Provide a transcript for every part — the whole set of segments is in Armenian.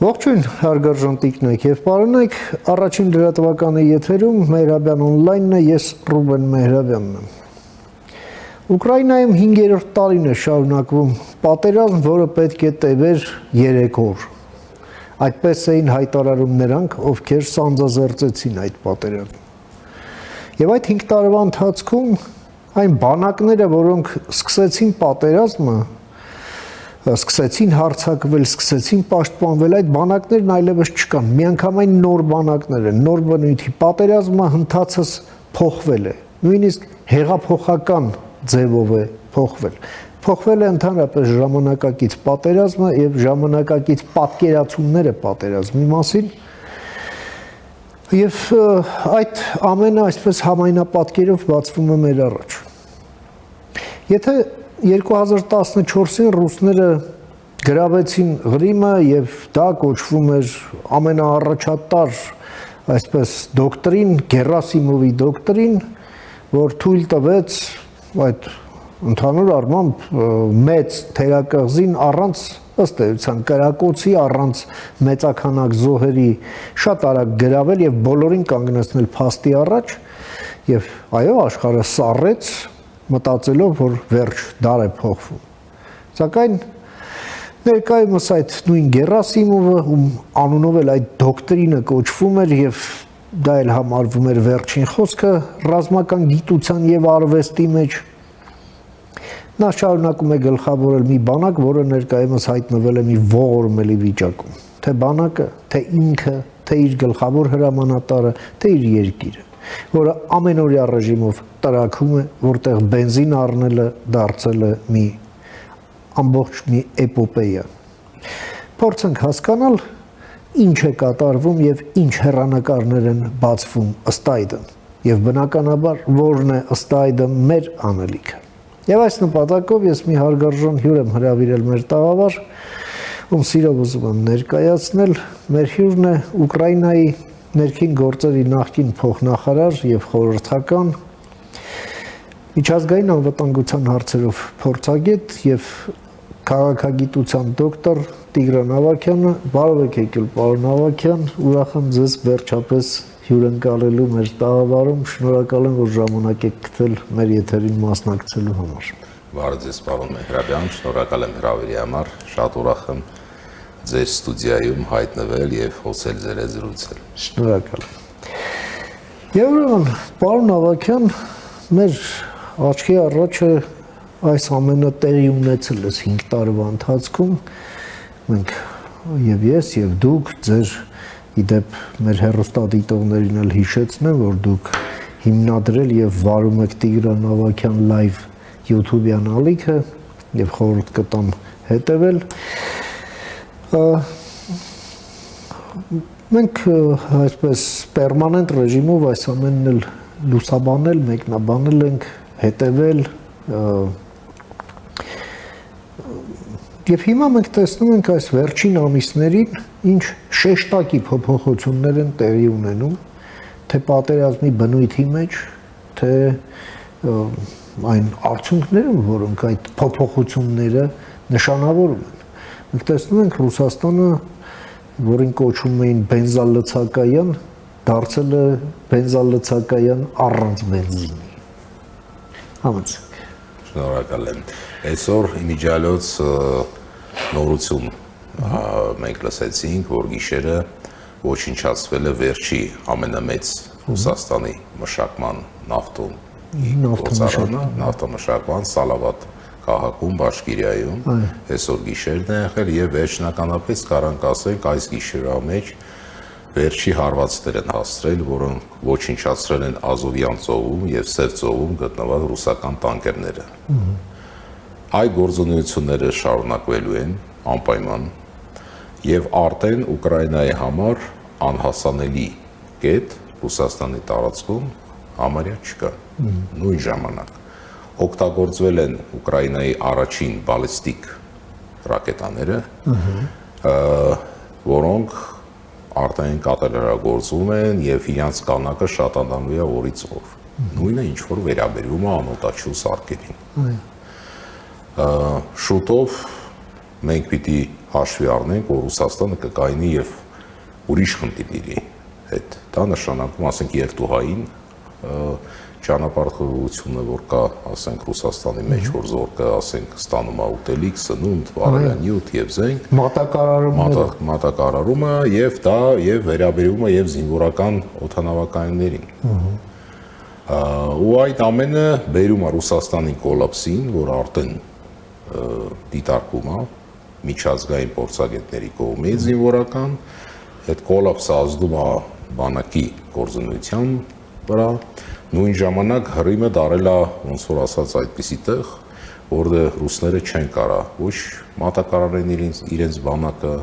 Ողջույն, հարգարժան տիկնոք եւ պարոնայք, առաջին լրատվականի եթերում Մեհրաբյան on-line-ն է, ես Ռուբեն Մեհրաբյանն եմ։ Ուկրաինայում 5-րդ տարին է շարունակվում պատերազմ, որը պետք է տևեր 3 օր։ Այդպես էին հայտարարում նրանք, ովքեր սանձազերծեցին այդ պատերազմը։ Եվ այդ 5 տարվա ընթացքում այն բանակները, որոնք սկսեցին պատերազմը, սկսեցին հարձակվել, սկսեցին պաշտպանվել, այդ բանակներն այլևս չկան, միանգամայն նոր բանակներ են, նոր բնույթի պատերազմը ընթացս փոխվել է, նույնիսկ հեղափոխական ձևով է փոխվել։ Փոխվել է ընդհանրապես ժամանակակից պատերազմը եւ ժամանակակից պատկերացումները պատերազմի մասին։ Եվ այդ ամենը այսպես համայնապատկերով բացվում է մեր առաջ։ Եթե 2014-ին ռուսները գրավեցին Ղրիմը եւ դա կոչվում էր ամենաառաջատար, այսպես դոկտրին, Գերասիմովի դոկտրին, որ թույլ տվեց այդ ընդհանուր առմամբ մեծ թերակղզին առանց ըստ էության կրակոցի, առանց մեծաքանակ զոհերի շատ արագ գրավել եւ բոլորին կանգնեցնել փաստի առաջ եւ այո, աշխարհը սառեց մտածելով, որ վերջ դար է փոխվում։ Սակայն ներկայումս այդ նույն Գերասիմովը, ում անունով էլ այդ դոկտրինը կոչվում էր եւ դա էլ համարվում էր վերջին խոսքը ռազմական գիտության եւ արվեստի մեջ, նա շարունակում է գլխավորել մի բանակ, որը ներկայումս հայտնվել է մի ողորմելի վիճակում, թե բանակը, թե ինքը, թե իր գլխավոր հրամանատարը, թե իր երկիրը, որը ամենօրյա ռեժիմով տրաքում է, որտեղ բենզին առնելը դարձել է մի ամբողջ մի էպոպեյա։ Փորձենք հասկանալ ինչ է կատարվում եւ ինչ հեռանկարներ են բացվում ըստ այդմ եւ բնականաբար որն է ըստ այդմ մեր անելիքը։ Եվ այս նպատակով ես մի հարգարժան հյուր եմ հրավիրել մեր տաղավար, ում սիրով ուզում եմ ներկայացնել, մեր հյուրն է Ուկրաինայի ներքին գործերի նախկին փոխնախարար եւ խորհրդական, միջազգային անվտանգության հարցերով փորձագետ եւ քաղաքագիտության դոկտոր Տիգրան Ավագյանը։ Բարև եք եկել, պարոն Ավագյան, ուրախ եմ ձեզ վերջապես հյուրընկալելու մեր տաղավարում, շնորհակալ եմ, որ ժամանակ եք գտել մեր եթերին մասնակցելու համար։ Բարև ձեզ, պարոն Մեհրաբյան, շնորհակալ եմ հրավերի համար, շատ ուրախ եմ ձեր ստուդիայում հայտնվել եւ խոսել ձեր հետ զրուցել։ Շնորհակալ եմ։ Եվ ուրեմն, պարոն Ավագյան, մեր աչքի առաջը այս ամենը տեղի ունեցել է 5 տարվա ընթացքում, մենք եւ ես եւ դուք ձեր իդեպ մեր հեռուստադիտողներին էլ հիշեցնեմ, որ դուք հիմնադրել եւ վարում եք Տիգրան Ավագյան լայվ YouTube-յան ալիքը եւ խորհուրդ կտամ հետեւել։ Մենք այսպես պերմանենտ ռեժիմով այս ամենն էլ լուսաբանել, մեկնաբանել ենք, հետևել եւ հիմա մենք տեսնում ենք այս վերջին ամիսներին ինչ շեշտակի փոփոխություններ են տեղի ունենում, թե պատերազմի բնույթի մեջ, թե այն արդյունքները, որոնք այդ փոփոխությունները նշանավորում են։ Մենք տեսնում ենք Ռուսաստանը, որին կոչում էին բենզալցակայան, դարձել է բենզալցակայան առանց բենզինի։ Համեցեք։ Շնորհակալ եմ։ Այսօր իմիջիալոց նորություն մենք լսեցինք, որ գիշերը ոչնչացվել է վերջի ամենամեծ Ռուսաստանի մշակման նավթամշակման Սալավատ քաղաքում Բաշկիրիայում այսօր գիշերն է եղել եւ վերջնականապես կարանք ասենք այս գիշերվա մեջ վերջի հարվածներ են հասցրել, որոնք ոչնչացրել են Ազովյան ծովում եւ Սև ծովում գտնված ռուսական տանկերները։ Այդ գործունեությունները շարունակվելու են անպայման եւ արդեն Ուկրաինայի համար անհասանելի կետ Ռուսաստանի տարածքում համարյա չկա։ Նույն ժամանակ օգտագործվել են Ուկրաինայի առաջին բալիստիկ ռակետաները, որոնք արդեն կատարելագործվում են եւ իրենց կանակը շատանալու է օրից օր։ Նույնը ինչ որ վերաբերում է անօտաչու սարքերին։ Շուտով մենք պիտի հաշվի առնենք, որ Ռուսաստանը կկայնի եւ ուրիշ խնդիրների հետ։ Դա նշանակում, ասենք, երթուհային ճանապարհողությունը, որ կա, ասենք, Ռուսաստանի մեջ, որ զորքը, ասենք, ստանում է ուտելիք, սնունդ, վարելանյութ եւ զենք, մատակարարումը եւ դա եւ վերաբերումը եւ զինվորական օդանավակայաններին։ Ու այդ ամենը բերում է Ռուսաստանի կոլապսին, որ արդեն դիտարկում է միջազգային փորձագետների կողմից զինվորական, այդ կոլապսը ազդում է բանակի գործունեության վրա, նույն ժամանակ Հռիմը դարել է, ոնց որ ասած, այդպիսի տեղ, որտեղ ռուսները չեն կարա ոչ մատակարարեն իրենց բանակը,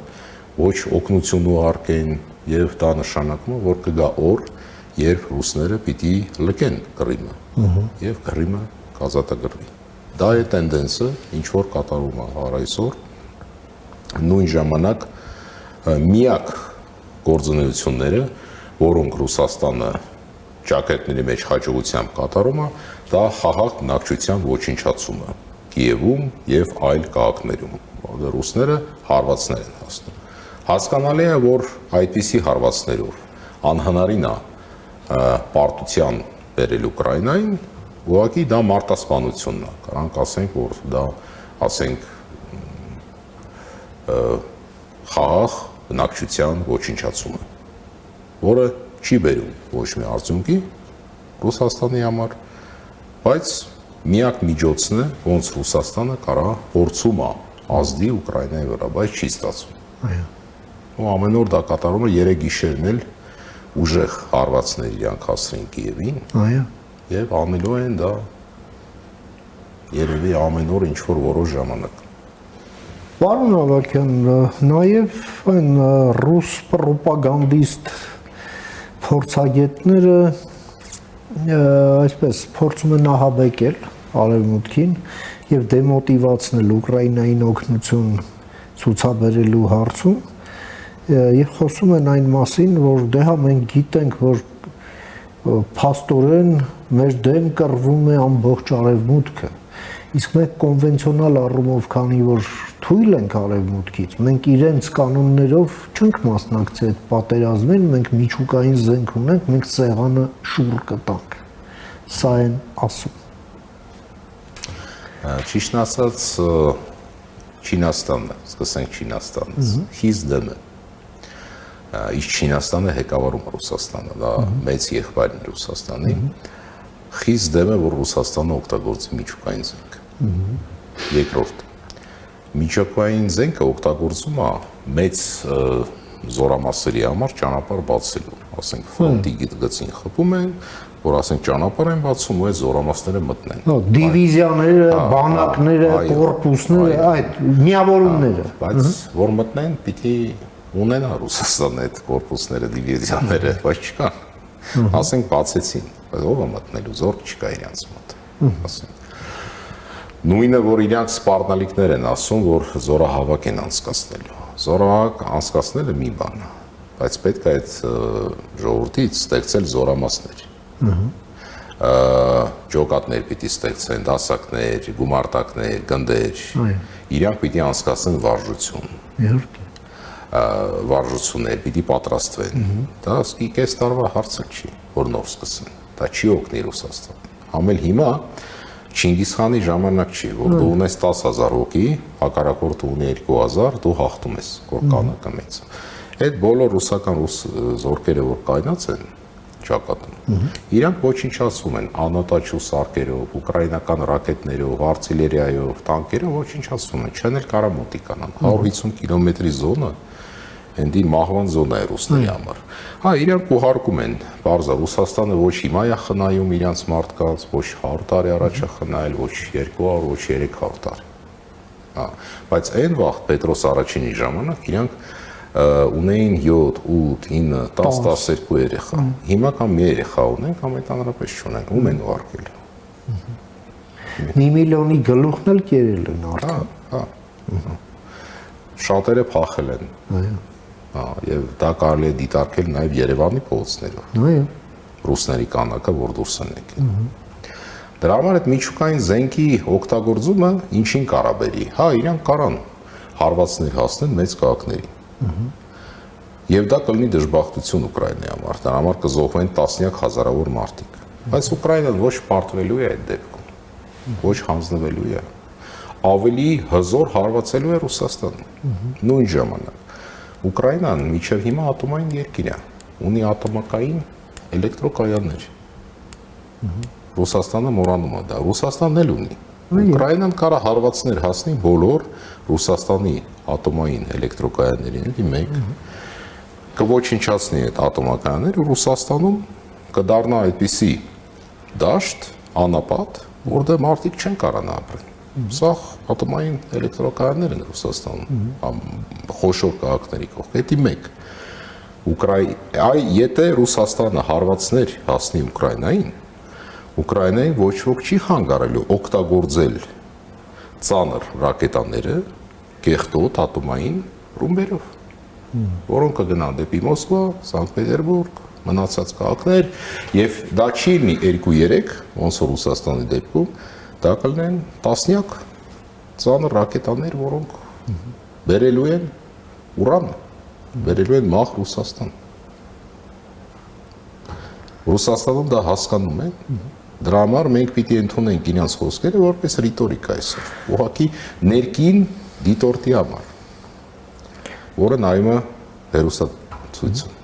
ոչ օգնություն ուղարկեն, եւ դա նշանակում է, որ կգա օր, երբ ռուսները պիտի լքեն Կռիմը եւ Կռիմը կազատագրվի։ Դա է տենդենսը, ինչ որ կատարում է այսօր, նույն ժամանակ միակ գործունեությունները, որոնք Ռուսաստանը ճակատների մեջ հաջողությամբ կատարում է, դա խաղաղ բնակչության ոչնչացումը Կիևում եւ այլ քաղաքներում, որտեղ ռուսները հարվածներ են հասնում։ Հասկանալի է, որ այդպիսի հարվածներով անհնարին է պարտության բերել Ուկրաինային, ուղղակի դա մարտասպանությունն է, կարանք ասենք, որ դա, ասենք, խաղաղ բնակչության ոչնչացումը, որը չի բերում ոչ մի արդյունքի Ռուսաստանի համար, բայց միակ միջոցն է, ոնց Ռուսաստանը կարա փորձում է ազդի Ուկրաինայի վրա, բայց չի ստացվում։ Ու ամեն օր դա կատարում է, երեք գիշերն էլ ուժեղ հարվածներ իրանք հասրին Կիևին, եւ անելու են դա երևի ամեն օր ինչ-որ որոշ ժամանակ։ Պարոն Ավագյան, նաեւ այն ռուս պրոպագանդիստ փորձագետները այսպես փորձում են ահաբեկել Արևմուտքին եւ դեմոտիվացնել Ուկրաինային օգնություն ցուցաբերելու հարցում եւ խոսում են այն մասին, որ դե հա մենք գիտենք, որ փաստորեն մեր դեմ կռվում է ամբողջ Արևմուտքը, իսկ մենք կոնվենցիոնալ առումով, քանի որ թույլ ենք Արևմուտքից, մենք իրենց կանոններով չենք մասնակցի այդ պատերազմին, մենք միջուկային զենք ունենք, մենք սեղանը շուռ կտանք։ Սա են ասում։ Ճիշտն ասած, Չինաստանն է, սկսենք Չինաստանից, խիստ դեմ է։ Իսկ Չինաստանը հեկավարում է Ռուսաստանը, դա մեծ եղբայրն է Ռուսաստանի, խիստ դեմ է, որ Ռուսաստանը օգտագործի միջուկային զենք։ Երկրորդ, միջուկային զենքը օգտագործում է մեծ զորամասերի համար ճանապարհ բացելու, ասենք ֆրոնտի գծին խփում են, որ ասենք ճանապարհ են բացում ու այդ զորամասները մտնեն։ Դիվիզիաները, բանակները, կորպուսները, այդ միավորումները, բայց որ մտնեն, պիտի ունենա Ռուսաստանը այդ կորպուսները, դիվիզիաները, բայց չկան։ Ասենք բացեցին, բայց ով է մտնելու, զորք չկա իրենց մոտ, ասենք։ Նույնը, որ իրանք սպառնալիքներ են ասում, որ զորահավաք են անցկացնելու։ Զորահավաք անցկացնելը մի բան է, բայց պետք է այդ ժողովրդից ստեղծել զորամասներ։ Ջոկատներ պիտի ստեղծեն, դասակներ, գումարտակներ, գնդեր։ Իրանք պիտի անցկացնեն վարժություն։ Վարժություններ պիտի պատրաստվեն։ Դա սկի կես տարվա հարցը չի, որ նոր սկսեն։ Դա չի օգնի Ռուսաստան։ Համել հիմա Չինգիսխանի ժամանակ չի, որ դու ունես 10,000 հոգի, հակառակորդը ունի 2,000, դու հաղթում ես, որ կանակը մեծ է։ Այդ բոլոր ռուսական զորքերը, որ կայնած են ճակատում, իրանք ոչնչացում են անօտաչու սարքերով, ուկրաինական ռակետներով, արտիլերիայով, տանկերով ոչնչացում են, չեն էլ կարա մոտիկանան։ 150 կիլոմետրի զոնը Հենդի մահվան զոնա է ռուսների համար։ Հա, իրանք ուղարկում են, բարձր Ռուսաստանը ոչ հիմա է խնայում իրանց մարդկանց, ոչ 100 տարի առաջ է խնայել, ոչ 200, ոչ 300 տարի։ Հա, բայց այն վաղ Պետրոս առաջինի ժամանակ իրանք ունեին 7, 8, 9, 10, 12 երեխա։ Հիմա կամ մի երեխա ունեն, կամ այդ անրապես չունեն, ում են ուղարկել։ Մի միլիոնի գլուխն էլ կերել են արդեն։ Հա։ Շատերը փախել են։ Եվ դա կարելի է դիտարկել նաև Երևանի փողոցներով։ Ռուսների կանակը, որ դուրս են եկել։ Դրա համար այդ միջուկային զենքի օգտագործումը ինչին կարա բերի։ Հա, իրանք կարան հարվածներ հասնեն մեծ քաղաքներին։ Եվ դա կլինի դժբախտություն Ուկրաինայի համար, դրա համար կզոհվեն տասնյակ հազարավոր մարդիկ։ Բայց Ուկրաինան ոչ պարտվելու է այդ դեպքում, ոչ հանձնվելու է, ավելի հզոր հարվածելու է Ռուսաստանը։ Նույն ժամանակ Ուկրաինան մինչև հիմա ատոմային երկիր է, ունի ատոմակային էլեկտրոկայաններ։ Ռուսաստանը մոռանում է դա, Ռուսաստանն էլ ունի։ Ուկրաինան կարա հարվածներ հասնի բոլոր Ռուսաստանի ատոմային էլեկտրոկայաններին մեկ, կոչնչացնի այդ ատոմակայանները, Ռուսաստանում կդառնա այդպիսի դաշտ, անապատ, որտեղ մարդիկ չեն կարողանա ապրել։ Սա ատոմային էլեկտրոկայաններ են Ռուսաստանում, խոշոր քաղաքների կողքից, դա մեկ։ Եթե Ռուսաստանը հարվածներ հասնի Ուկրաինային, Ուկրաինային ոչ ոք չի խանգարելու օգտագործել ծանր ռակետաները կեղտոտ ատոմային ռումբերով, որոնք կգնան դեպի Մոսկվա, Սանկտ Պետերբուրգ, մնացած քաղաքներ, եւ դա չի լինի 2-3, ոնց որ Ռուսաստանի դեպքում, դա կլինեն տասնյակ ծանր ռակետաներ, որոնք բերելու են ուրան, բերելու են մահ Ռուսաստան։ Ռուսաստանում դա հասկանում են, դրա համար մենք պիտի ընդունենք իրենց խոսքերը որպես ռիտորիկա այսօր, ուղղակի ներքին դիտորդի համար, որը նայում է հեռուստացույցում։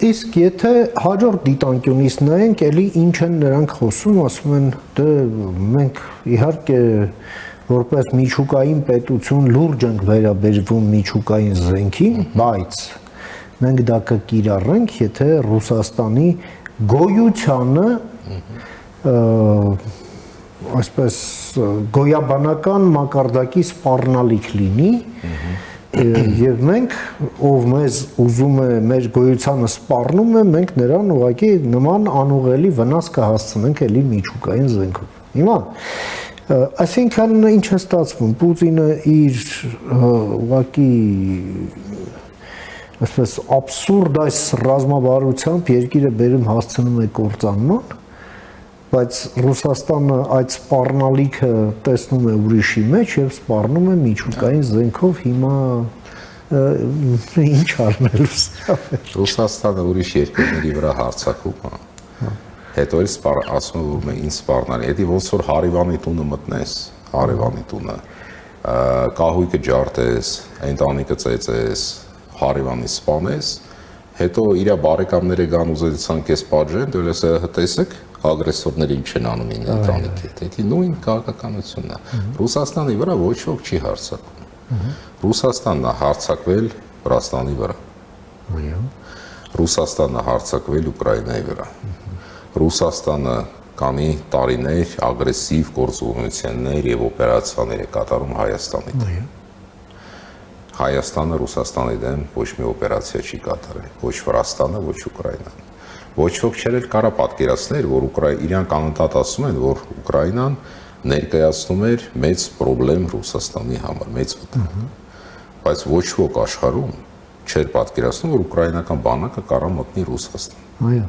Իսկ եթե հաջորդ դիտանկյունից նայենք, էլի ինչ են նրանք խոսում, ասում են, դե մենք իհարկե որպես միջուկային պետություն լուրջ ենք վերաբերվում միջուկային զենքին, բայց մենք դա կկիրառենք, եթե Ռուսաստանի գոյությանը այսպես գոյաբանական մակարդակի սպառնալիք լինի, եւ մենք, ով մեզ ուզում է մեր գոյությանը սպառնում է, մենք նրան ուղղակի նման անուղելի վնաս կհասցնենք էլի միջուկային զենքով։ Հիմա այսինքն ինչ է ստացվում, Պուտինը իր ուղղակի այսպես աբսուրդ այս ռազմավարությամբ երկիրը բերում հասցնում է կործանման, բայց Ռուսաստանը այդ սպառնալիքը տեսնում է ուրիշի մեջ եւ սպառնում է միջուկային զենքով, հիմա ինչ արնելու սա։ Ռուսաստանը ուրիշ երկրների վրա հարձակում է։ Հետո էլ ասում է, որ ինձ սպառնալի, դա ոնց որ հարևանի տունը մտնես, հարևանի տունը, կահույքը ջարդես, ընտանիքը ծեծես, հարևանից սպանես, հետո իր բարեկամները գան ուզեցան քեզ պատժեն, դու լսես տեսեք ագրեսորները ինչ են անում ինձ ընտանիքի հետ, դա նույն քաղաքականությունն է։ Ռուսաստանի վրա ոչ ոք չի հարձակվում։ Ռուսաստանն է հարձակվել Վրաստանի վրա։ Ռուսաստանն է հարձակվել Ուկրաինայի վրա։ Ռուսաստանը կանի տարիներ ագրեսիվ գործողություններ եւ օպերացիաներ է կատարում Հայաստանի դեմ։ Հայաստանը Ռուսաստանի դեմ ոչ մի օպերացիա չի կատարել, ոչ Վրաստանը, ոչ Ուկրաինան։ Ոչ ոք չէր կարա պատկերացնել, որ իրանք անընդհատ ասում են, որ Ուկրաինան ներկայացնում էր մեծ խնդրեմ Ռուսաստանի համար, մեծ վտանգ։ Բայց ոչ ոք աշխարհում չէր պատկերացնում, որ ուկրաինական բանակը կարա մտնի Ռուսաստան։ Այո։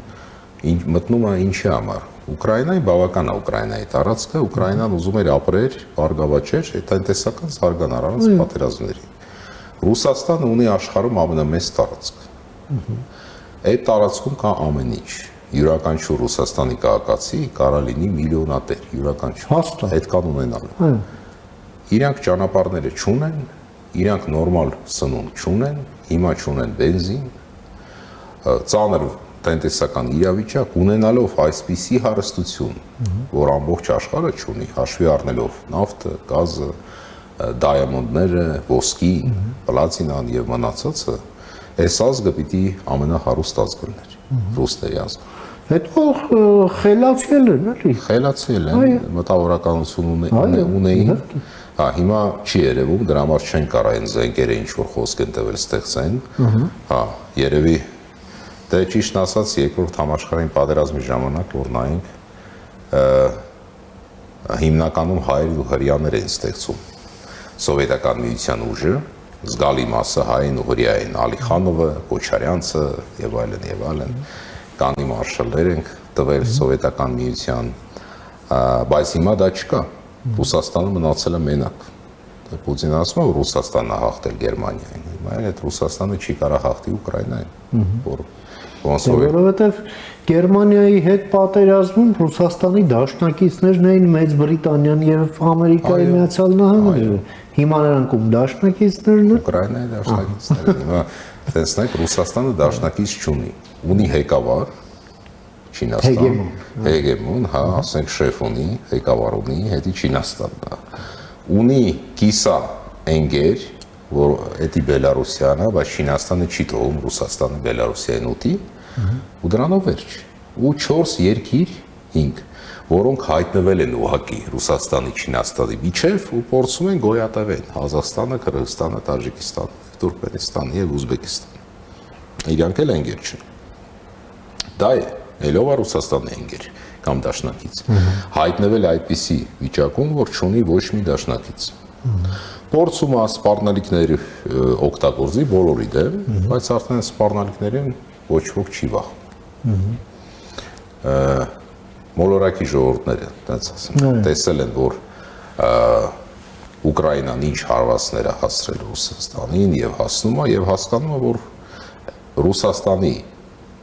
Մտնում է ինչի համար։ Ուկրաինայի բավական է Ուկրաինայի տարածքը, Ուկրաինան ուզում էր ապրել, բարգավաճեր, այդ տնտեսական զարգանար առանց պատերազմների։ Ռուսաստանը ունի աշխարհում ամենամեծ տարածք։ Այդ տարածքում կա ամեն ինչ։ Յուրաքանչյուր Ռուսաստանի քաղաքացի կարա լինի միլիոնատեր, յուրաքանչյուր։ Այդքան ունենալու։ Իրանք ճանապարհները չունեն, իրանք նորմալ սնունդ չունեն, հիմա չունեն բենզին, ծանր տնտեսական իրավիճակ ունենալով այսպիսի հարստություն, որ ամբողջ աշխարհը չունի, հաշվի առնելով նավթը, գազը, դայամոնդները, ոսկին, պլատինան եւ մնացածը, այս ազգը պիտի ամենահարուստ ազգը լիներ, ռուսների ազգը։ Հետո խելացել են, էլի։ Խելացել են, մտավորականություն ունեին։ Հա, հիմա չի երևում, դրա համար չեն կարող այն զենքերը ինչ որ խոսք են տվել ստեղծեն։ Հա, երևի դե ճիշտ ասած երկրորդ համաշխարհային պատերազմի ժամանակ որ նայենք հիմնականում հայեր ու հրեաներ են ստեղծում սովետական միության ուժը, զգալի մասը հային ու հրեային, Ալիխանովը, Կոչարյանցը եւ այլն, կանի մարշալներ ենք տվել սովետական միության, բայց հիմա դա չկա։ Ռուսաստանը մնացել է մենակ։ Պուտինը ասում է, որ Ռուսաստանն է հաղթել Գերմանիային։ Հիմա այդ Ռուսաստանը չի կարող հաղթի Ուկրաինային, որ որովհետև Գերմանիայի հետ պատերազմում Ռուսաստանի դաշնակիցներն էին Մեծ Բրիտանիան եւ Ամերիկայի Միացյալ Նահանգները։ Հիմա նրանք ում դաշնակիցներն են։ Ուկրաինայի դաշնակիցները։ Հիմա տեսնեք, Ռուսաստանը դաշնակից չունի։ Ունի ղեկավար Չինաստան, հեգեմոն, հա, ասենք շեֆ ունի, ղեկավար ունի, հետի Չինաստանն է։ Ունի կիսա ընկեր, որ էդի Բելարուսիան է, բայց Չինաստանը չի թողում Ռուսաստանը Բելարուսիային ուտի, ու դրանով վերջ։ Ու 4 երկիր 5, որոնք հայտնվել են ուղղակի Ռուսաստանի, Չինաստանի միջև ու փորձում են գոյատևեն Ղազախստանը, Կրղզստանը, Տաջիկստանը, Թուրքմենստանը եւ Ուզբեկստանը։ Իրանք էլ ընկեր չեն։ Դա է, ելով է Ռուսաստանի ընկեր կամ դաշնակից։ Հայտնվել այդպիսի վիճակում, որ չունի ոչ մի դաշնակից։ Փորձում է սպառնալիքներ օգտագործի բոլորի դեմ, բայց արդեն սպառնալիքներին ոչ ոք չի վախում։ Մոլորակի ժողովուրդները, այդպես ասեմ, տեսել են, որ Ուկրաինան ինչ հարվածներ է հասցրել Ռուսաստանին եւ հասնում է եւ հասկանում է, որ Ռուսաստանի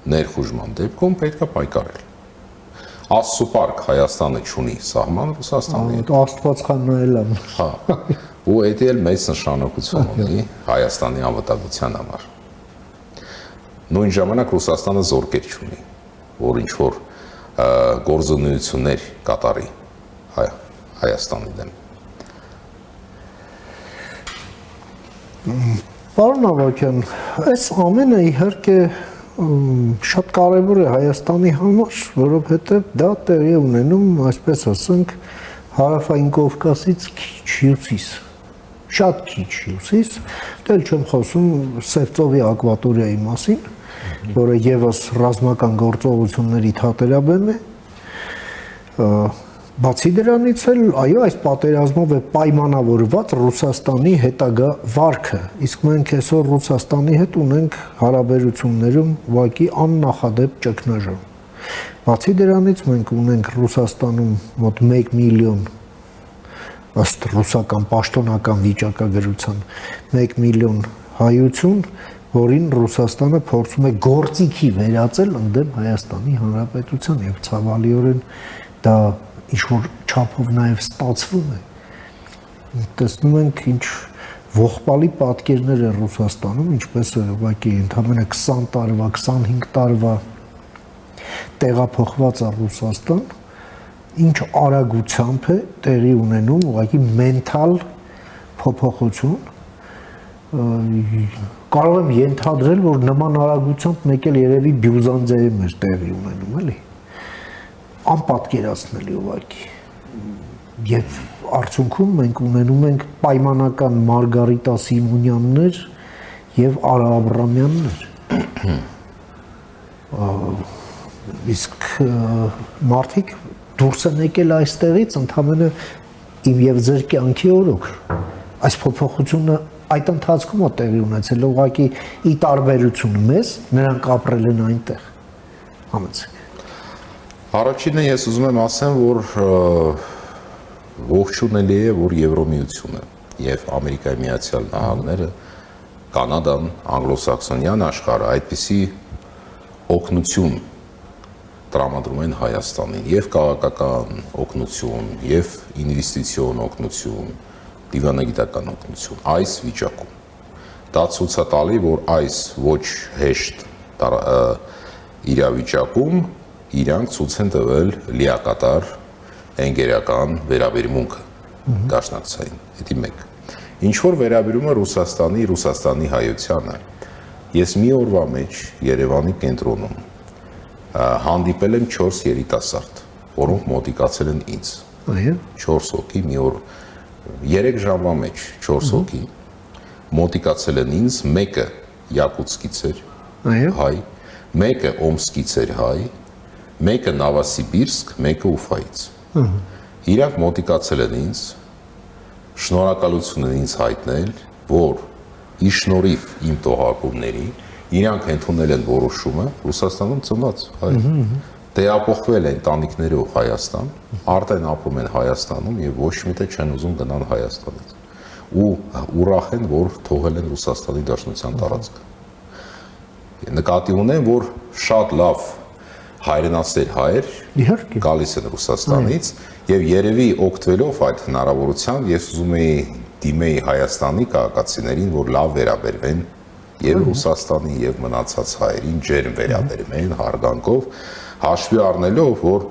ներխուժման դեպքում պետք է պայքարել։ Աստծուպարկ Հայաստանը չունի սահման Ռուսաստանի։ Աստված քան նայել եմ։ Հա։ Ու դա էլ մեծ նշանակություն ունի Հայաստանի անվտանգության համար։ Նույն ժամանակ Ռուսաստանը զորքեր չունի, որ ինչ որ գործունեություններ կատարի Հայաստանի դեմ։ Պարոն Ավագյան, այս ամենը իհարկե շատ կարևոր է Հայաստանի համար, որովհետև դա տեղի է ունենում, այսպես ասենք, հարավային Կովկասից քիչ հյուսիս, շատ քիչ հյուսիս, դել չեմ խոսում Սևծովի ակվատորիայի մասին, որը եւս ռազմական գործողությունների թատերաբեմ է, բացի դրանից էլ, այո, այս պատերազմով է պայմանավորված Ռուսաստանի հետագա վարքը, իսկ մենք այսօր Ռուսաստանի հետ ունենք հարաբերություններում ուղղակի աննախադեպ ճգնաժամ։ Բացի դրանից մենք ունենք Ռուսաստանում մոտ 1 միլիոն ըստ ռուսական պաշտոնական վիճակագրության 1 միլիոն հայություն, որին Ռուսաստանը փորձում է գործիքի վերածել ընդդեմ Հայաստանի Հանրապետության եւ ցավալիորեն դա ինչ-որ չափով նաև ստացվում է։ Տեսնում ենք ինչ ողբալի պատկերներ է Ռուսաստանում, ինչպես է ուղղակի ընդամենը 20 տարվա, 25 տարվա տեղափոխված է Ռուսաստան, ինչ արագությամբ է տեղի ունենում ուղղակի մենթալ փոփոխություն։ Կարող եմ ենթադրել, որ նման արագությամբ մեկ էլ երևի Բյուզանդիայում էր տեղի ունենում, էլի։ Անպատկերացնելի ուղղակի եւ արդյունքում մենք ունենում ենք պայմանական Մարգարիտա Սիմոնյաններ եւ Արա Աբրամյաններ իսկ մարդիկ դուրս են եկել այստեղից ընդհանրապես իմ եւ ձեր կյանքի օրոք այս փոփոխությունը այդ ընթացքում է տեղի ունեցել ուղղակի ի տարբերություն մեզ նրանք ապրել են այնտեղ համեցեք Առաջինը ես ուզում եմ ասեմ, որ ողջունելի է, որ Եվրոմիությունը եւ Ամերիկայի Միացյալ Նահանգները, Կանադան, անգլոսաքսոնյան աշխարհը այդպիսի օգնություն տրամադրում են Հայաստանին եւ քաղաքական օգնություն, եւ ինվեստիցիոն օգնություն, դիվանագիտական օգնություն այս վիճակում։ Դա ցույց է տալի, որ այս ոչ հեշտ իրավիճակում իրանք ցույց են տվել լիակատար ընկերական վերաբերմունքը դաշնակցային, դա մեկ։ Ինչ որ վերաբերում է Ռուսաստանի հայությանը, ես մի օրվա մեջ Երևանի կենտրոնում հանդիպել եմ 4 երիտասարդ, որոնք մոտիկացել են ինձ։ Այո։ 4 հոգի մի օր 3 ժամվա մեջ 4 հոգի մոտիկացել են ինձ, մեկը Յակուտսկից էր, այո, հայ, մեկը Օմսկից էր, հայ, մեկը Նավասիբիրսկ, մեկը Ուֆայից։ Իրանք մոտիկացել են ինձ, շնորհակալություն են ինձ հայտնել, որ ի շնորհիվ իմ տողարկումների իրանք ընդունել են որոշումը Ռուսաստանում ծնված հայ։ Տեղափոխվել են տանիքներով Հայաստան, արդեն ապրում են Հայաստանում եւ ոչ մի տեղ չեն ուզում գնալ Հայաստանից։ ու ուրախ են, որ թողել են Ռուսաստանի Դաշնության տարածքը։ Նկատի ունեն, որ շատ լավ հայրենասեր հայեր գալիս են Ռուսաստանից եւ երևի օգտվելով այդ հնարավորությամբ ես ուզում եի դիմեի Հայաստանի քաղաքացիներին, որ լավ վերաբերվեն եւ Ռուսաստանի եւ մնացած հայերին ջերմ վերաբերվեն հարգանքով, հաշվի առնելով, որ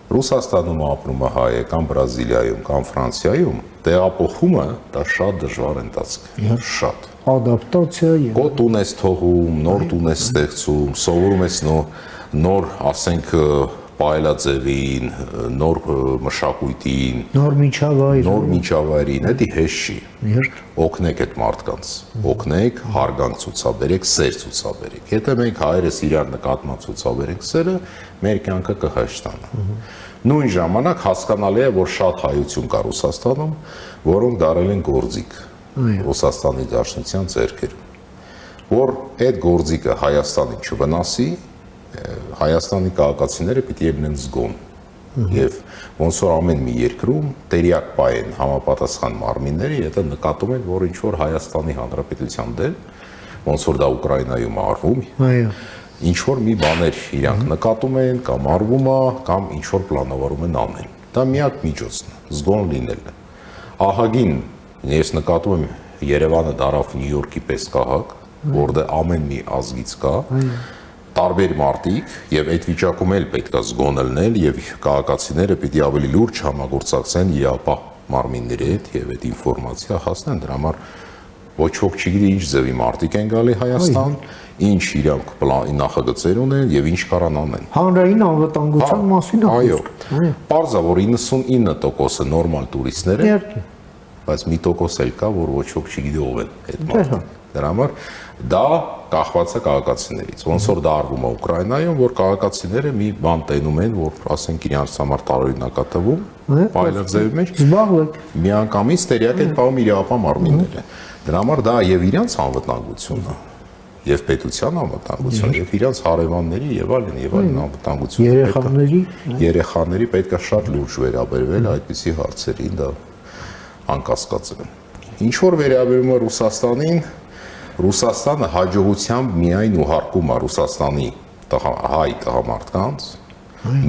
Ռուսաստանում ապրում է հայը կամ Բրազիլիայում կամ Ֆրանսիայում, տեղափոխումը դա շատ դժվար ընթացք է, շատ ադապտացիա եւ Գոտ ունես թողում, նոր տուն ես ստեղծում, սովորում ես նոր, ասենք, պայելաձևին, նոր մշակույթին, նոր միջավայրին, դա հեշտ չի։ Օգնեք այդ մարդկանց, օգնեք, հարգանք ցուցաբերեք, սեր ցուցաբերեք։ Եթե մենք հայերս իրար նկատմամբ ցուցաբերենք սերը, մեր կյանքը կհեշտանա։ Նույն ժամանակ հասկանալի է, որ շատ հայություն կա Ռուսաստանում, որոնք դարել են գործիք Ռուսաստանի Դաշնության ձեռքերում, որ այդ գործիքը Հայաստանին չվնասի, Հայաստանի քաղաքացիները պիտի ելնեն զգոն եւ ոնց որ ամեն մի երկրում տերյակ պայեն համապատասխան մարմինները, եթե նկատում են, որ ինչ որ Հայաստանի Հանրապետության դեմ, ոնց որ դա Ուկրաինայում արվում, ինչ որ մի բաներ իրանք նկատում են կամ արվում է, կամ ինչ որ պլանավորում են անել։ Դա միակ միջոցն է, զգոն լինելը։ Ահագին ես նկատում եմ Երևանը դարավ Նյու Յորքի պես քաղաք, որտեղ ամեն մի ազգից կա, տարբեր մարդիկ եւ այդ վիճակում էլ պետք է զգոն լինել եւ քաղաքացիները պիտի ավելի լուրջ համագործակցեն ԵԱՊԱ մարմինների հետ եւ այդ ինֆորմացիա հասնեն դրա համար ոչ ոք չգիտի ինչ ձևի մարդիկ են գալի Հայաստան, ինչ իրանք նախագծեր ունեն եւ ինչ կարան անեն։ Հանրային անվտանգության մասին է։ Այո։ Պարզ է, որ 99%-ը նորմալ տուրիստներ են, բայց 1% էլ կա, որ ոչ ոք չգիտի ով են այդ մարդիկ։ Դրա համար դա կախված է քաղաքացիներից։ Ոնց որ դա արվում է Ուկրաինայում, որ քաղաքացիները մի բան տենում են, որ ասենք իրենց համար տարօրինակ է թվում, պայելաձևի մեջ զբաղվեք։ Միանգամից տերյակ են պահում իր ապա մարմինները։ Դրա համար դա եւ իրենց անվտանգությունն է, եւ պետության անվտանգությունը, եւ իրենց հարևանների եւ այլն անվտանգությունը։ Երեխաների պետք է շատ լուրջ վերաբերվել այդպիսի հարցերին, դա անկասկած է։ Ինչ որ վերաբերում է Ռուսաստանին, Ռուսաստանը հաջողությամբ միայն ուղարկում է Ռուսաստանի հայ տղամարդկանց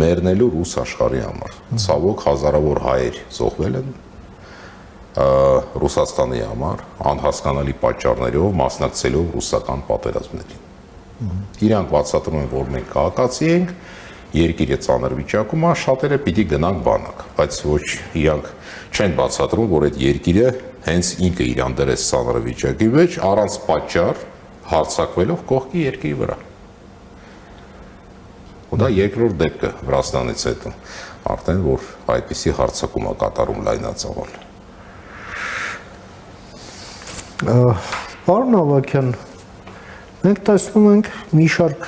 մեռնելու ռուս աշխարհի համար։ Ցավոք հազարավոր հայեր զոհվել են Ռուսաստանի համար անհասկանալի պատճառներով մասնակցելով ռուսական պատերազմներին։ Իրանք բացատրում են, որ մենք քաղաքացի ենք, երկիրը ծանր վիճակում է, շատերը պիտի գնանք բանակ, բայց ոչ իրանք չեն բացատրում, որ այդ երկիրը հենց ինքը իրան դրեց ծանր վիճակի մեջ առանց պատճառ հարձակվելով կողքի երկրի վրա։ Ու դա երկրորդ դեպքը Վրաստանից հետո արդեն որ այդպիսի հարձակում է կատարում լայնածավալ։ Պարոն Ավագյան, մենք տեսնում ենք մի շարք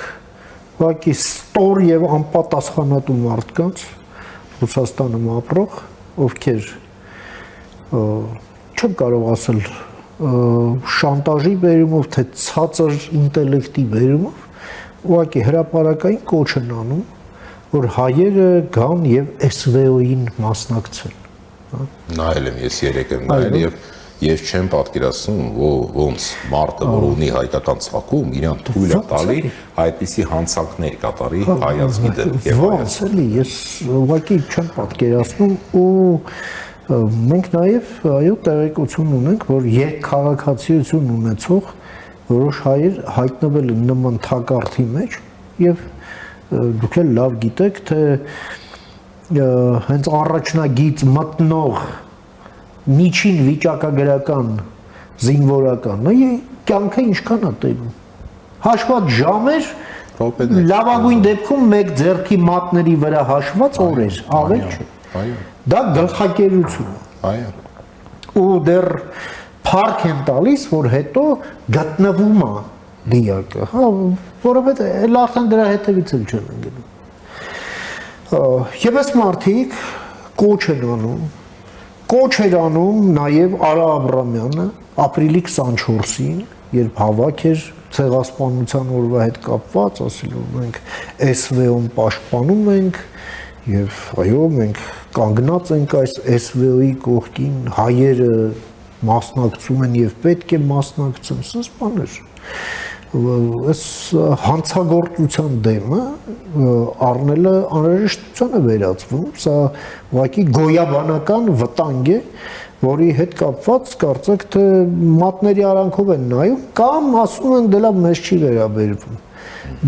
ուղղակի ստոր եւ անպատասխանատու մարդկանց Ռուսաստանում ապրող, ովքեր չեմ կարող ասել շանտաժի բերումով, թե ցածր ինտելեկտի բերումով ուղղակի հրապարակային կոչ են անում, որ հայերը գան եւ SVO-ին մասնակցեն։ Նայել եմ ես երեք եմ նայել եւ չեմ պատկերացնում ոնց մարդը, որ ունի հայկական ցակում, իրան թույլ է տալի այդպիսի հանցանքներ կատարի հայացքի դեմ եւ ոնց էլի ես ուղղակի չեմ պատկերացնում ու մենք նաև այո տեղեկություն ունենք, որ երկքաղաքացիություն ունեցող որոշ հայեր հայտնվել են նման թակարդի մեջ եւ դուք էլ լավ գիտեք, թե հենց առաջնագիծ մտնող միջին վիճակագրական զինվորական կյանքը ինչքան է տևում։ Հաշված ժամեր, լավագույն դեպքում մեկ ձեռքի մատների վրա հաշված օրեր, ավել չէ։ Այո։ Դա գլխակերություն է։ Այո։ Ու դեռ փառք են տալիս, որ հետո գտնվում է դիակը, հա, որովհետեւ էլ արդեն դրա հետևից էլ չեն ընկնում։ Եվ այս մարդիկ կոչ են անում, կոչ էր անում նաև Արա Աբրամյանը ապրիլի 24-ին, երբ հավաք էր ցեղասպանության օրվա հետ կապված, ասել որ մենք SVO-ն պաշտպանում ենք եւ այո մենք կանգնած ենք այս SVO-ի կողքին, հայերը մասնակցում են եւ պետք է մասնակցեն, սա բաներ։ Այս հանցագործության դեմը առնելը անհրաժեշտության է վերածվում, սա ուղղակի գոյաբանական վտանգ է, որի հետ կապված կարծեք թե մատների արանքով են նայում կամ ասում են դե լավ մեզ չի վերաբերվում։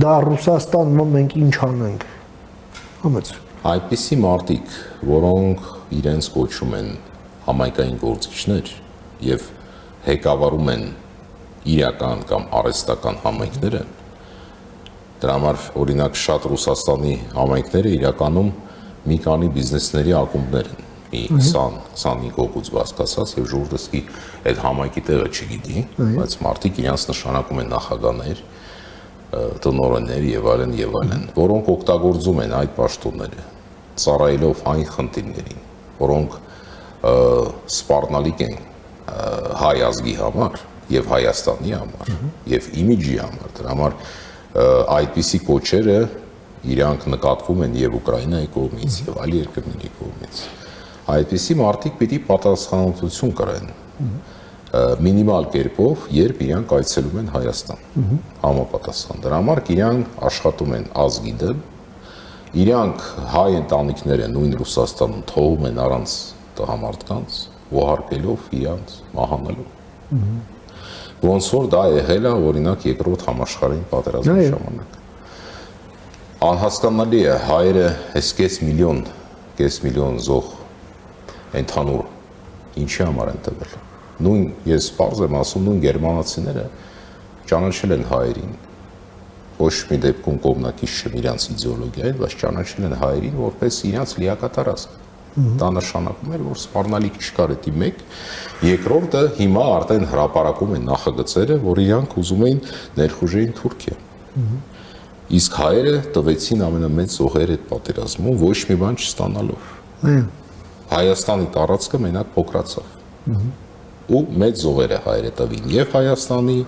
Դա Ռուսաստանում մենք ինչ անենք։ Համեց։ Այդպիսի մարդիկ, որոնք իրենց կոչում են համայնքային գործիչներ եւ հեկավարում են իրական կամ արհեստական համայնքները, դրա համար օրինակ շատ Ռուսաստանի համայնքները իրականում մի քանի բիզնեսների ակումբներ են, մի 20-25 հոգուց բաղկացած եւ ժողովրդի այդ համայնքի տեղը չգիտի, բայց մարդիկ իրենց նշանակում են նախագահներ, տնօրեններ եւ այլն, որոնք օգտագործում են այդ պաշտոնները, ծառայելով այն խնդիրներին, որոնք սպառնալիք են հայ ազգի համար եւ Հայաստանի համար եւ իմիջի համար, դրա համար այդպիսի կոչերը իրանք նկատվում են եւ Ուկրաինայի կողմից եւ այլ երկրների կողմից։ Այդպիսի մարդիկ պիտի պատասխանատվություն կրեն մինիմալ կերպով, երբ իրանք այցելում են Հայաստան, համապատասխան։ Դրա համար իրանք աշխատում են ազգի դեմ, իրանք հայ ընտանիքները նույն Ռուսաստանում թողում են առանց տղամարդկանց, ոհարկելով իրանց մահանալու։ Ոնց որ դա եղել է օրինակ երկրորդ համաշխարհային պատերազմի ժամանակ։ Անհասկանալի է հայերը այս կես միլիոն զոհ ընդհանուր ինչի համար են տվել։ Նույն ես պարզ եմ ասում, նույն գերմանացիները ճանաչել են հայերին, ոչ մի դեպքում կողմնակից չեմ իրանց իդեոլոգիային, բայց ճանաչել են հայերին որպես իրանց լիակատար ազգ։ Դա նշանակում էր, որ սպառնալիք չկար էդի մեկ, երկրորդը հիմա արդեն հրապարակում են նախագծերը, որ իրանք ուզում էին ներխուժեին Թուրքիա։ Իսկ հայերը տվեցին ամենամեծ զոհերը այդ պատերազմում, ոչ մի բան չստանալով։ Հայաստանի տարածքը մենակ փոքրացավ։ Ու մեծ զոհերը հայերը տվին եւ Հայաստանի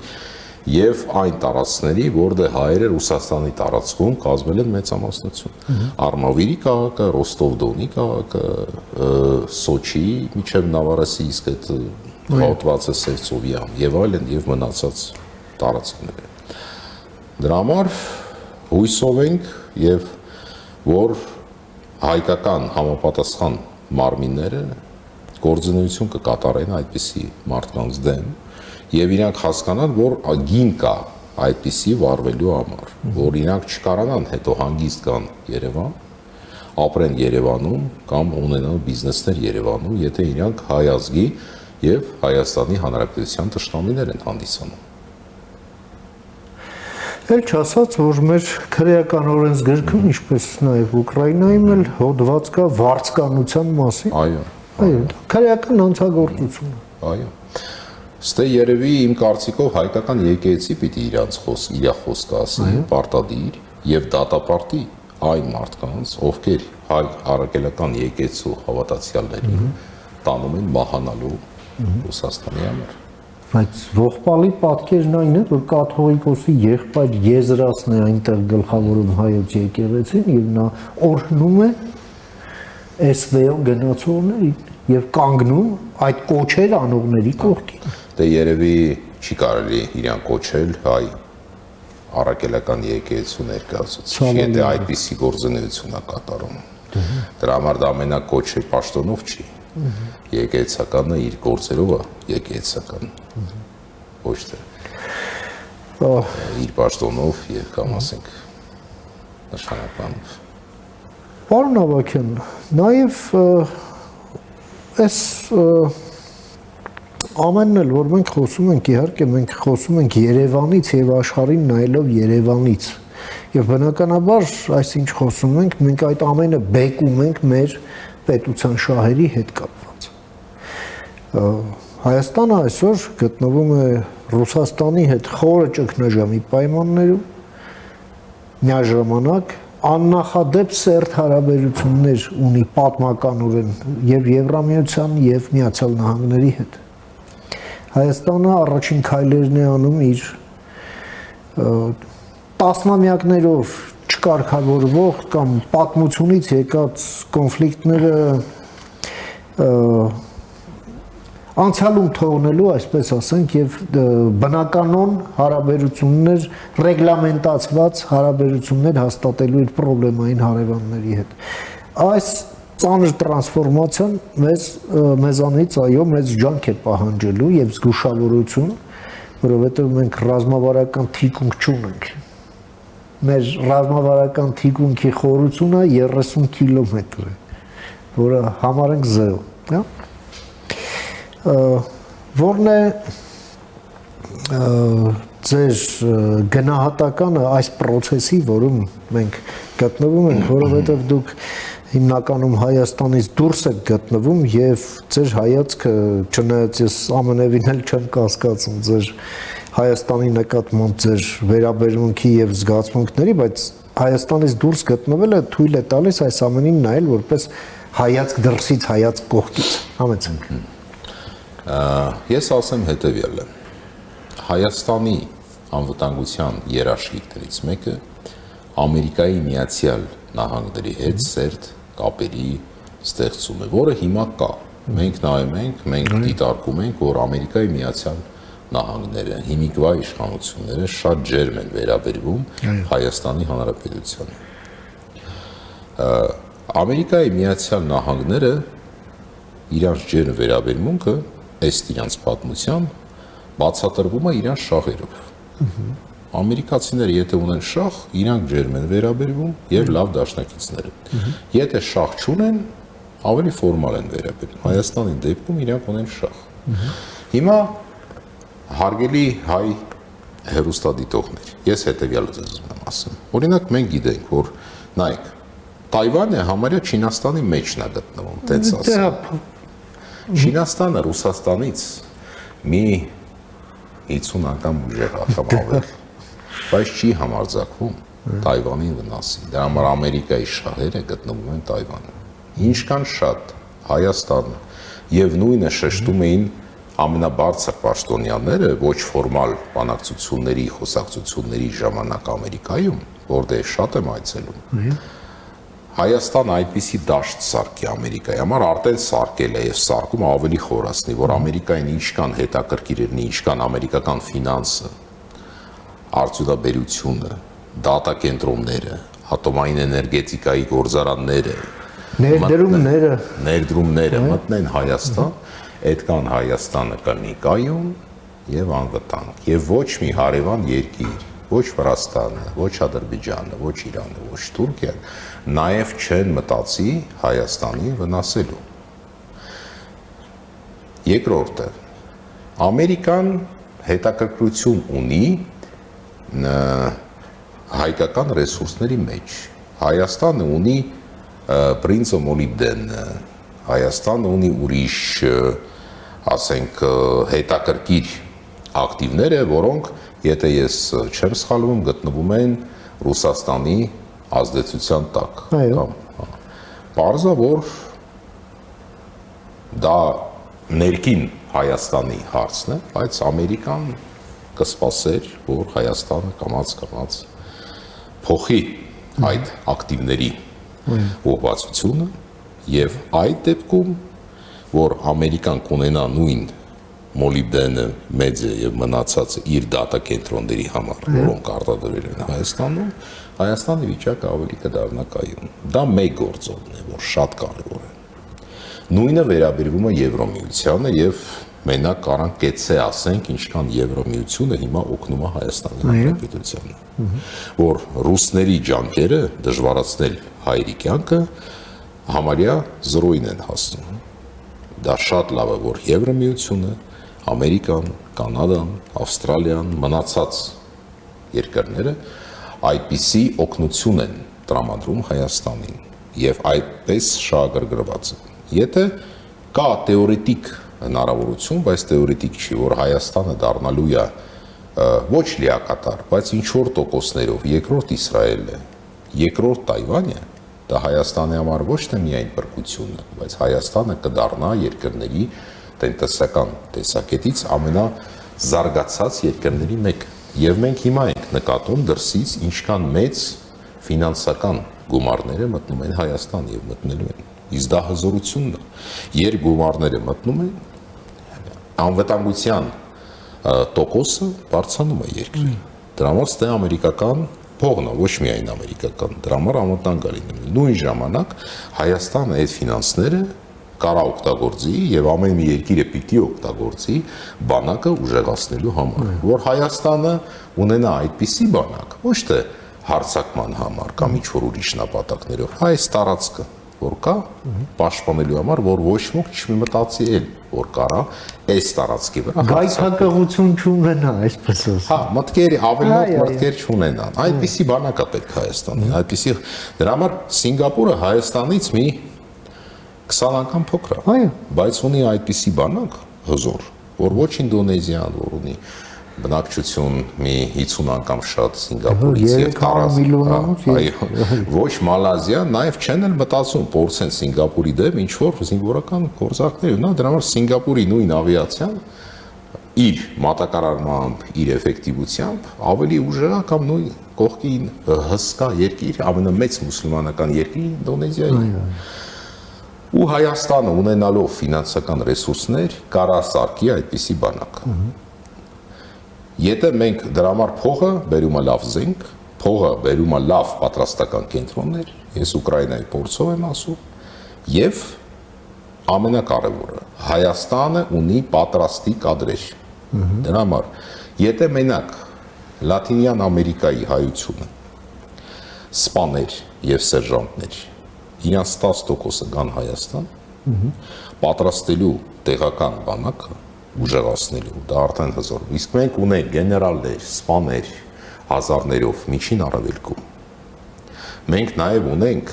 եւ այն տարածքների, որտեղ հայերը Ռուսաստանի տարածքում կազմել են մեծամասնություն։ Արմավիրի քաղաքը, Ռոստով-Դոնի քաղաքը, Սոչի, միջև Նավարասիիսկ այդ հատվածը Սևծովյան եւ այլն եւ մնացած տարածքները։ Դրա համար հույսով ենք եւ որ հայկական համապատասխան մարմինները գործունեություն կկատարեն այդպիսի մարդկանց դեմ եւ իրանք հասկանան, որ գին կա այդպիսի վարվելու համար, որ իրանք չկարանան հետո հանգիստ գան Երևան, ապրեն Երևանում կամ ունենան բիզնեսներ Երևանում, եթե իրանք հայ ազգի եւ Հայաստանի Հանրապետության թշնամիներ են հանդիսանում։ Էլ չասած, որ մեր քրեական օրենսգրքում, ինչպես նաեւ Ուկրաինայում էլ հոդված կա վարձկանության մասին։ Այո, քրեական հանցագործություն։ Այո։ Ստե երևի իմ կարծիքով հայկական եկեղեցի պիտի իր խոսքը ասի, պարտադիր եւ դատապարտի այն մարդկանց, ովքեր հայ առաքելական եկեղեցու հավատացյալներին տանում են մահանալու Ռուսաստանի համար։ Բայց ողբալի պատկերն այն է, որ կաթողիկոսի եղբայր Եզրասն է այնտեղ գլխավորում հայոց եկեղեցին եւ նա օրհնում է SVO գնացողներին եւ կանգնում այդ կոչեր անողների կողքին։ Դե երևի չի կարելի իրան կոչել հայ առաքելական եկեղեցու ներկայացուցիչ, եթե այդպիսի գործունեություն է կատարում։ Դրա համար դա ամենակ կոչել պաշտոնով չի։ Եկեղեցականը իր գործերով է եկեղեցական։ Ոչ թե իր պաշտոնով եւ կամ ասենք նշանականով։ Պարոն Ավագյան, նաեւ այս ամենն էլ որ մենք խոսում ենք, իհարկե մենք խոսում ենք Երևանից եւ աշխարհին նայելով Երևանից։ Եվ բնականաբար, այսինչ խոսում ենք, մենք այդ ամենը բեկում ենք մեր պետության շահերի հետ կապված։ Հայաստանը այսօր գտնվում է Ռուսաստանի հետ խորը ճգնաժամի պայմաններում, միաժամանակ աննախադեպ սերտ հարաբերություններ ունի պատմականորեն եւ Եվրամիության եւ Միացյալ Նահանգների հետ։ Հայաստանը առաջին քայլերն է անում իր տասնամյակներով չկարգավորվող կամ պատմությունից եկած կոնֆլիկտները անցյալում թողնելու, այսպես ասենք, եւ բնականon հարաբերություններ, ռեգլամենտացված հարաբերություններ հաստատելու իր պրոբլեմային հարևանների հետ։ Այս ծանր տրանսֆորմացիան մեզանից այո մեծ ջանք է պահանջելու եւ զգուշավորություն, որովհետեւ մենք ռազմավարական թիկունք չունենք։ Մեր ռազմավարական թիկունքի խորությունը 30 կիլոմետր է, որը համարենք 0, հա։ Որն է ձեր գնահատականը այս process-ի, որում մենք գտնվում ենք, որովհետև դուք հիմնականում Հայաստանից դուրս եք գտնվում եւ ձեր հայացքը, չնայած ես ամենևին էլ չեմ կասկածում ձեր Հայաստանի նկատմամբ ձեր վերաբերմունքի եւ զգացմունքների, բայց Հայաստանից դուրս գտնվելը թույլ է տալիս այս ամենին նայել որպես հայացք դրսից, հայացք կողքից, համեցեք։ Ես ասեմ հետևյալը. Հայաստանի անվտանգության երաշխիքներից մեկը Ամերիկայի Միացյալ Նահանգների հետ սերտ կապերի ստեղծում է, որը հիմա կա։ Մենք նայում ենք, մենք դիտարկում ենք, որ Ամերիկայի Միացյալ Նահանգները, հիմիկվա իշխանությունները շատ ջերմ են վերաբերվում Հայաստանի Հանրապետությանը։ Ամերիկայի Միացյալ Նահանգները իրանց ջերմ վերաբերմունքը ըստ իրանց պատմության բացատրվում է իրանց շահերով։ Ամերիկացիները եթե ունեն շահ, իրանք ջերմ են վերաբերվում եւ լավ դաշնակիցներ են։ Եթե շահ չունեն, ավելի ֆորմալ են վերաբերվում։ Հայաստանի դեպքում իրանք ունեն շահ։ Հիմա հարգելի հայ հեռուստադիտողներ, ես հետեւյալը ձեզ ուզում եմ ասեմ։ Օրինակ մենք գիտենք, որ նայեք, Թայվանը համարյա Չինաստանի մեջն է գտնվում, տենց ասեմ։ Չինաստանը Ռուսաստանից մի 50 անգամ ուժեղ անգամ ավել, բայց չի համարձակվում Թայվանին վնասի։ Դրա համար Ամերիկայի շահերը գտնվում են Թայվանում։ Ինչքան շատ Հայաստանը եւ նույնը շեշտում էին ամենաբարձր պաշտոնյաները ոչ ֆորմալ բանակցությունների, խոսակցությունների ժամանակ Ամերիկայում, որտեղ շատ եմ այցելում։ Հայաստանը այդպիսի դաշտ սարքի Ամերիկայի համար արդեն սարքել է եւ սարքում ավելի խորացնի, որ Ամերիկային ինչքան հետաքրքիր լինի, ինչքան ամերիկական ֆինանսը, արդյունաբերությունը, դատակենտրոնները, ատոմային էներգետիկայի գործարանները, ներդրումները մտնեն Հայաստան, այդքան Հայաստանը կլինի կայուն եւ անվտանգ եւ ոչ մի հարևան երկիր, ոչ Վրաստանը, ոչ Ադրբեջանը, ոչ Իրանը, ոչ Թուրքիան նաև չեն մտածի Հայաստանի վնասելու։ Երկրորդը, Ամերիկան հետաքրքրություն ունի հայկական ռեսուրսների մեջ։ Հայաստանը ունի բրինձը մոլիբդենը, Հայաստանը ունի ուրիշ, ասենք, հետաքրքիր ակտիվները, որոնք, եթե ես չեմ սխալվում, գտնվում են Ռուսաստանի ազդեցության տակ։ Պարզա, որ դա ներքին Հայաստանի հարցն է, բայց Ամերիկան կսպասեր, որ Հայաստանը կամաց փոխի այդ ակտիվների ուղղվածությունը եւ այդ դեպքում, որ Ամերիկան կունենա նույն մոլիբդենը, մեծը եւ մնացածը իր դատակենտրոնների համար, որոնք արտադրվել են Հայաստանում, Հայաստանի վիճակը ավելի կդառնա կայուն։ Դա մեկ գործոն է, որ շատ կարևոր է։ Նույնը վերաբերվում է Եվրոմիությանը եւ մենակ կարանք կեցե ասենք, ինչքան Եվրոմիությունը հիմա օգնում է Հայաստանի Հանրապետությանը, որ ռուսների ջանքերը դժվարացնել հայերի կյանքը համարյա 0-ին են հասնում։ Դա շատ լավ է, որ Եվրոմիությունը, Ամերիկան, Կանադան, Ավստրալիան, մնացած երկրները այդպիսի օգնություն են տրամադրում Հայաստանին եւ այդպես շահագրգռված է։ Եթե կա թեորետիկ հնարավորություն, բայց թեորետիկ չի, որ Հայաստանը դառնալու է ոչ լիակատար, բայց ինչ որ տոկոսներով երկրորդ Իսրայելը, երկրորդ Թայվանը, դա Հայաստանի համար ոչ թե միայն բրկություն է, բայց Հայաստանը կդառնա երկրների տնտեսական տեսակետից ամենազարգացած երկրների մեկը։ Եվ մենք հիմա ենք նկատում դրսից ինչքան մեծ ֆինանսական գումարները մտնում են Հայաստան եւ մտնելու են։ Իսկ դա հզորությունն է։ Երբ գումարները մտնում են, անվտանգության տոկոսը բարձրանում է երկրի։ Դրա համար ստե ամերիկական փողն է, ոչ միայն ամերիկական, դրա համար անվտանգ է լինում։ Նույն ժամանակ Հայաստանը այդ ֆինանսները կարա օգտագործի եւ ամեն մի երկիրը պիտի օգտագործի բանակը ուժեղացնելու համար, որ Հայաստանը ունենա այդպիսի բանակ, ոչ թե հարձակման համար կամ ինչ-որ ուրիշ նպատակներով, այս տարածքը որ կա պաշտպանելու համար, որ ոչ ոք չմտածի էլ, որ կարա այս տարածքի վրա գայթակղություն չունենա, այսպես ասած։ Հա, մտքերի ավելի մոտ մտքեր չունենան։ Այդպիսի բանակ է պետք Հայաստանին, այդպիսի դրա համար Սինգապուրը Հայաստանից մի 20 անգամ փոքր է, բայց ունի այդպիսի բանակ հզոր, որ ոչ Ինդոնեզիան, որ ունի բնակչություն մի 50 անգամ շատ Սինգապուրից եւ 300 միլիոնանոց, ոչ Մալազիա, նաեւ չեն էլ մտածում փորձեն Սինգապուրի դեմ ինչ որ զինվորական գործարքներ ունենա, դրա համար Սինգապուրի նույն ավիացիան իր մատակարարմամբ, իր էֆեկտիվությամբ ավելի ուժեղ է կամ նույն կողքին հսկա երկիր, ամենամեծ մուսուլմանական երկիր Ինդոնեզիայի։ Ու Հայաստանը ունենալով ֆինանսական ռեսուրսներ կարա սարքի այդպիսի բանակ։ Եթե մենք դրա համար փողը բերում է լավ զենք, փողը բերում է լավ պատրաստական կենտրոններ, ես Ուկրաինայի փորձով եմ ասում, եւ ամենակարևորը Հայաստանը ունի պատրաստի կադրեր։ Դրա համար եթե մենակ Լատինյան Ամերիկայի հայությունը սպաներ եւ սերժանտներ իրանց 10%-ը գան Հայաստան, պատրաստելու տեղական բանակը ուժեղացնելու, դա արդեն հզոր։ Իսկ մենք ունենք գեներալներ, սպաներ, հազարներով միջին արևելքում։ Մենք նաև ունենք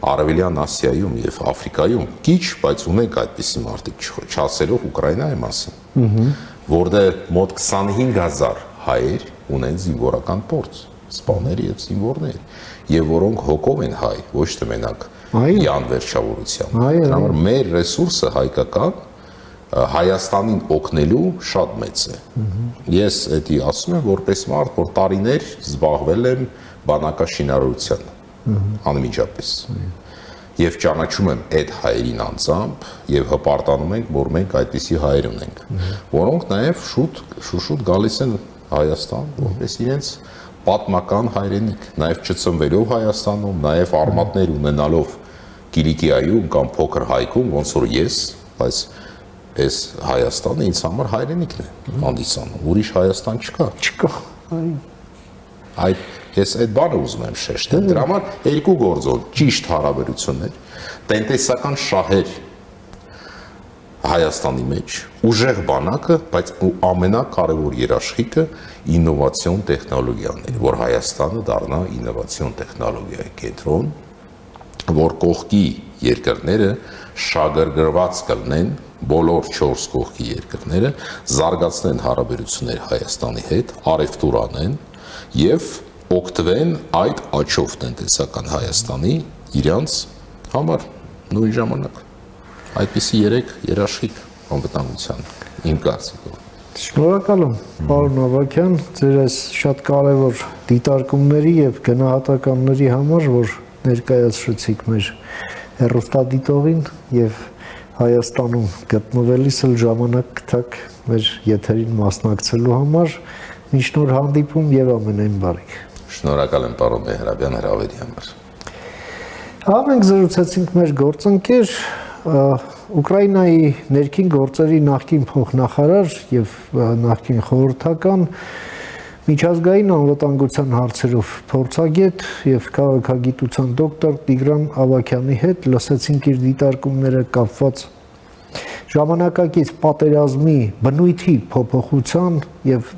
Արևելյան Ասիայում եւ Աֆրիկայում քիչ, բայց ունենք այդպիսի մարդիկ, չասելով Ուկրաինայի մասին, որտեղ մոտ 25000 հայեր ունեն զինվորական փորձ, սպաներ եւ զինվորներ, եւ որոնք հոգով են հայ, ոչ թե մենակ յան վերջավորությամբ։ Դրա համար մեր ռեսուրսը հայկական Հայաստանին օգնելու շատ մեծ է։ Ես էդի ասում եմ որպես մարդ, որ տարիներ զբաղվել եմ բանակաշինարարությամբ, անմիջապես։ Եվ ճանաչում եմ այդ հայերին անձամբ եւ հպարտանում ենք, որ մենք այդպիսի հայեր ունենք, որոնք նաեւ շուտ գալիս են Հայաստան, որպես իրենց պատմական հայրենիք, նաեւ չծնվելով Հայաստանում, նաեւ արմատներ ունենալով Կիլիկիայում կամ փոքր Հայքում, ոնց որ ես, բայց այս Հայաստանը ինձ համար հայրենիքն է հանդիսանում, ուրիշ Հայաստան չկա։ Այդ ես այդ բանը ուզում եմ շեշտել, դրա համար երկու գործոն ճիշտ հարաբերություններ, տնտեսական շահեր Հայաստանի մեջ, ուժեղ բանակը, բայց ամենակարևոր երաշխիքը ինովացիոն տեխնոլոգիաներ, որ Հայաստանը դառնա ինովացիոն տեխնոլոգիայի կենտրոն, որ կողքի երկրները շահագրգռված կլինեն բոլոր 4 կողքի երկրները զարգացնեն հարաբերություններ Հայաստանի հետ, առևտուր անեն եւ օգտվեն այդ աճով տնտեսական Հայաստանի իրանց համար նույն ժամանակ։ Այդպիսի 3 երաշխիք անվտանգության իմ կարծիքով։ Շնորհակալ եմ, պարոն Ավագյան, ձեր այս շատ կարևոր դիտարկումների եւ գնահատականների համար, որ ներկայացրեցիք մեր հեռուստադիտողին եւ Հայաստանում գտնվելիս էլ ժամանակ գտաք մեր եթերին մասնակցելու համար, մինչ նոր հանդիպում եւ ամենայն բարիք։ Շնորհակալ եմ պարոն Մեհրաբյան հրավերի համար։ Մենք զրուցեցինք մեր գործընկեր Ուկրաինայի ներքին գործերի նախկին փոխնախարար եւ նախկին խորհրդական միջազգային անվտանգության հարցերով փորձագետ եւ քաղաքագիտության դոկտոր Տիգրան Ավագյանի հետ, լսեցինք իր դիտարկումները կապված ժամանակակից պատերազմի բնույթի փոփոխության եւ